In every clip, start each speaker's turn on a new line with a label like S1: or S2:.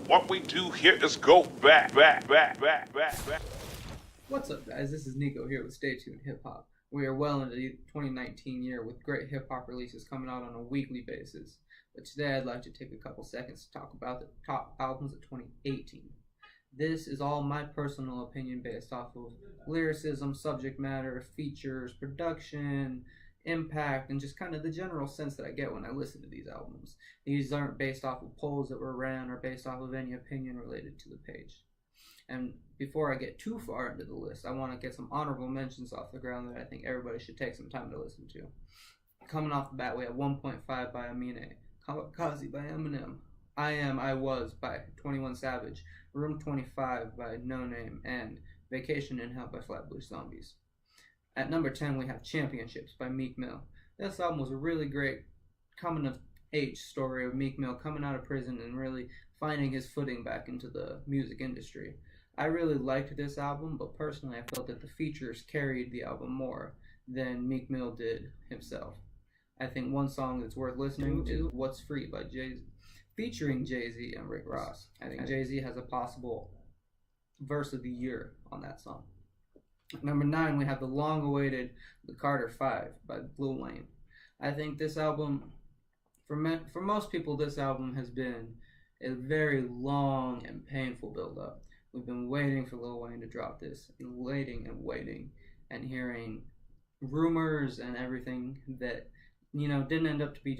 S1: What we do here is go back, back, back, back, back, back.
S2: What's up, guys? This is Nico here with Stay Tuned Hip Hop. We are well into the 2019 year with great hip hop releases coming out on a weekly basis. But today I'd like to take a couple seconds to talk about the top albums of 2018. This is all my personal opinion based off of lyricism, subject matter, features, production, impact, and just kind of the general sense that I get when I listen to these albums. These aren't based off of polls that were ran or based off of any opinion related to the page. And before I get too far into the list, I want to get some honorable mentions off the ground that I think everybody should take some time to listen to. Coming off the bat, we have 1.5 by Amine, Kamikaze by Eminem, I Am, I Was by 21 Savage, Room 25 by No Name, and Vacation in Hell by Flatbush Zombies. At number 10, we have Championships by Meek Mill. This album was a really great coming of age story of Meek Mill coming out of prison and really finding his footing back into the music industry. I really liked this album, but personally I felt that the features carried the album more than Meek Mill did himself. I think one song that's worth listening to is What's Free by Jay-Z, featuring Jay-Z and Rick Ross. I think Jay-Z has a possible verse of the year on that song. Number 9, we have the long-awaited The Carter 5 by Lil Wayne. I think this album, for most people, this album has been a very long and painful build-up. We've been waiting for Lil Wayne to drop this, and waiting, and hearing rumors and everything that didn't end up to be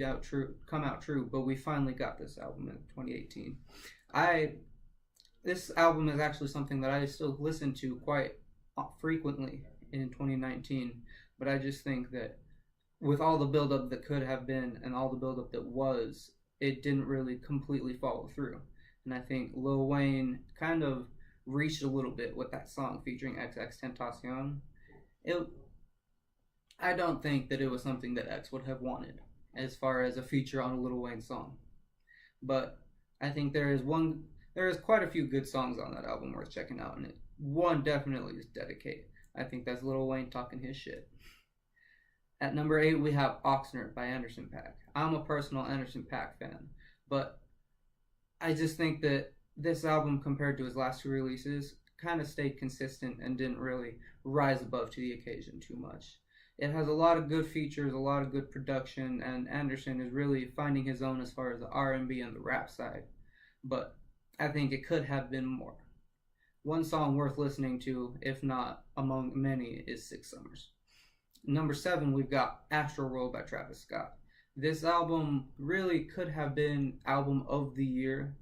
S2: come out true. But we finally got this album in 2018. This album is actually something that I still listen to quite frequently in 2019, but I just think that with all the buildup that could have been and all the buildup that was, it didn't really completely follow through. And I think Lil Wayne kind of reached a little bit with that song featuring XXXTentacion. I don't think that it was something that X would have wanted as far as a feature on a Lil Wayne song, but I think there is quite a few good songs on that album worth checking out, and one definitely is Dedicate. I think that's Lil Wayne talking his shit. At number 8, we have Oxnard by Anderson .Paak. I'm a personal Anderson .Paak fan, but I just think that this album, compared to his last two releases, kind of stayed consistent and didn't really rise above to the occasion too much. It has a lot of good features, a lot of good production, and Anderson is really finding his own as far as the R&B and the rap side, but I think it could have been more. One song worth listening to, if not among many, is Six Summers. Number 7, we've got Astroworld by Travis Scott. This album really could have been album of the year,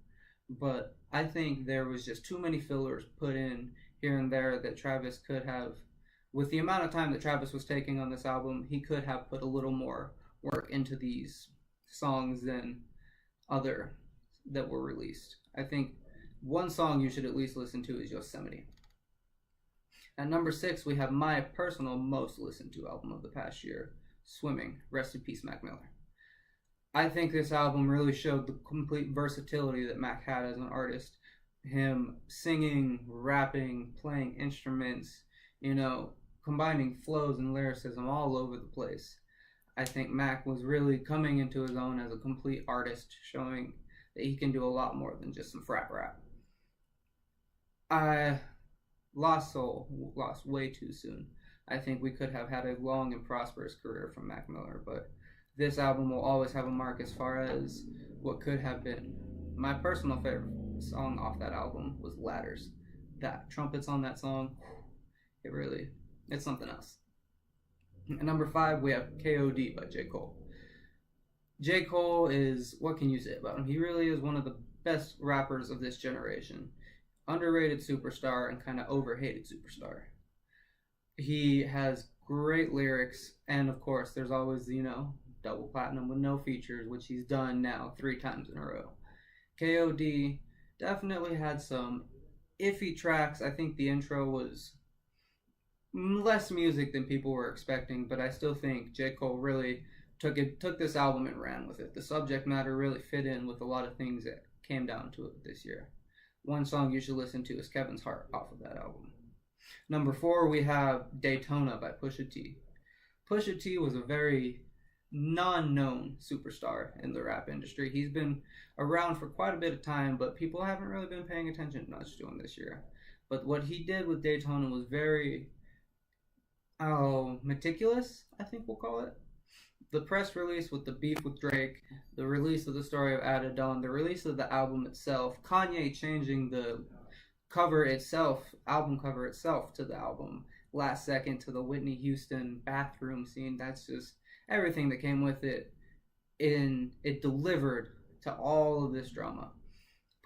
S2: but I think there was just too many fillers put in here and there that Travis could have, with the amount of time that Travis was taking on this album, he could have put a little more work into these songs than other that were released. I think one song you should at least listen to is Yosemite. At number 6, we have my personal most listened to album of the past year, Swimming, Rest in Peace, Mac Miller. I think this album really showed the complete versatility that Mac had as an artist. Him singing, rapping, playing instruments, combining flows and lyricism all over the place. I think Mac was really coming into his own as a complete artist, showing that he can do a lot more than just some frap rap. I lost way too soon. I think we could have had a long and prosperous career from Mac Miller, but this album will always have a mark as far as what could have been. My personal favorite song off that album was Ladders. That trumpets on that song, it's something else. At number 5, we have KOD by J. Cole. J. Cole is, what can you say about him? He really is one of the best rappers of this generation. Underrated superstar and kind of overhated superstar. He has great lyrics, and of course there's always, double platinum with no features, which he's done now 3 times in a row. KOD definitely had some iffy tracks. I think the intro was less music than people were expecting, but I still think J. Cole really took this album and ran with it. The subject matter really fit in with a lot of things that came down to it this year. One song you should listen to is Kevin's Heart off of that album. Number 4, we have Daytona by Pusha T. Pusha T was a very non-known superstar in the rap industry. He's been around for quite a bit of time, but people haven't really been paying attention much to him this year. But what he did with Daytona was very meticulous, I think we'll call it. The press release with the beef with Drake, the release of the story of Adidon, the release of the album itself, Kanye changing the cover itself, album cover itself to the album last second, to the Whitney Houston bathroom scene. That's just everything that came with it. It delivered to all of this drama.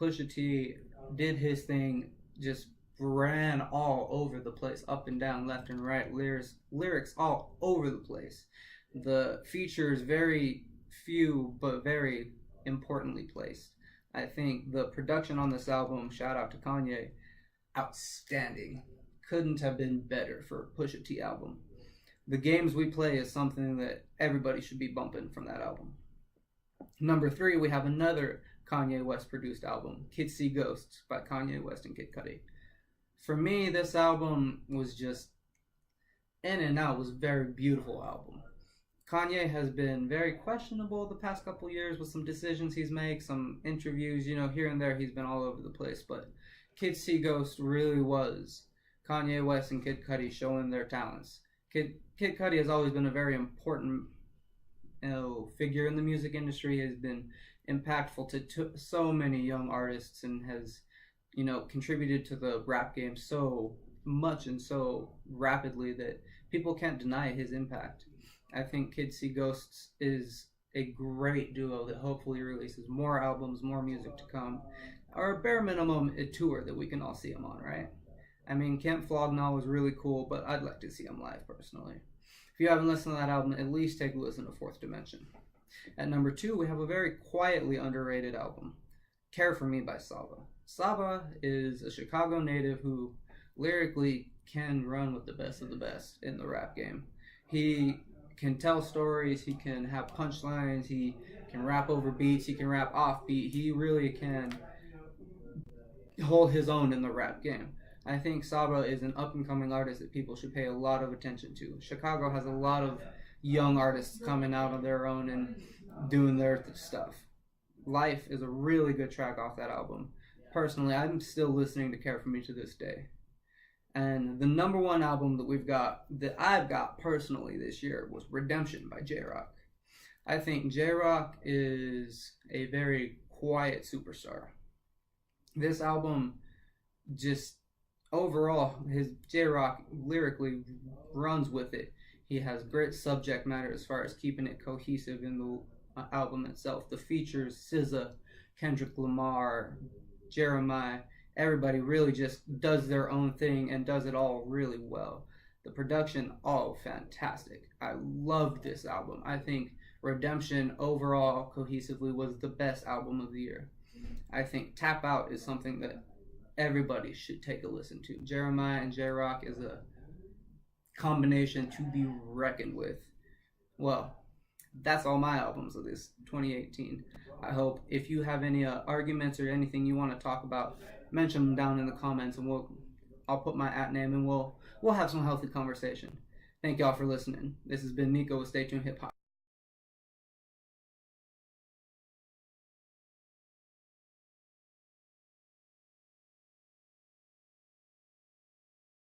S2: Pusha T did his thing, just ran all over the place, up and down, left and right, lyrics all over the place. The features very few but very importantly placed. I think the production on this album, shout out to Kanye, outstanding. Couldn't have been better for a Pusha T album. The Games We Play is something that everybody should be bumping from that album. Number 3, we have another Kanye West produced album, Kids See Ghosts by Kanye West and Kid Cudi. For me, this album was just in and out, was a very beautiful album. Kanye has been very questionable the past couple years with some decisions he's made, some interviews, here and there he's been all over the place, but Kids See Ghosts really was Kanye West and Kid Cudi showing their talents. Kid Cudi has always been a very important figure in the music industry, has been impactful to so many young artists, and has contributed to the rap game so much and so rapidly that people can't deny his impact. I think Kids See Ghosts is a great duo that hopefully releases more albums, more music to come, or bare minimum a tour that we can all see him on, right? I mean, Camp Flog Gnaw was really cool, but I'd like to see him live personally. If you haven't listened to that album, at least take a listen to Fourth Dimension. At number 2, we have a very quietly underrated album, Care For Me by Saba. Saba is a Chicago native who lyrically can run with the best of the best in the rap game. He can tell stories, he can have punchlines, he can rap over beats, he can rap off beat. He really can hold his own in the rap game. I think Saba is an up-and-coming artist that people should pay a lot of attention to. Chicago has a lot of young artists coming out on their own and doing their stuff. Life is a really good track off that album. Personally, I'm still listening to Care For Me to this day. And the number 1 album that I've got personally this year was Redemption by J-Rock. I think J-Rock is a very quiet superstar. This album just overall, his J-Rock lyrically runs with it. He has great subject matter as far as keeping it cohesive in the album itself. The features, SZA, Kendrick Lamar, Jeremiah, everybody really just does their own thing and does it all really well. The production, all fantastic. I loved this album. I think Redemption overall, cohesively, was the best album of the year. I think Tap Out is something that everybody should take a listen to. Jeremiah and J-Rock is a combination to be reckoned with. Well, that's all my albums of this 2018. I hope if you have any arguments or anything you want to talk about, mention them down in the comments, and I'll put my @name and we'll have some healthy conversation. Thank y'all for listening. This has been Nico with Stay Tuned Hip Hop.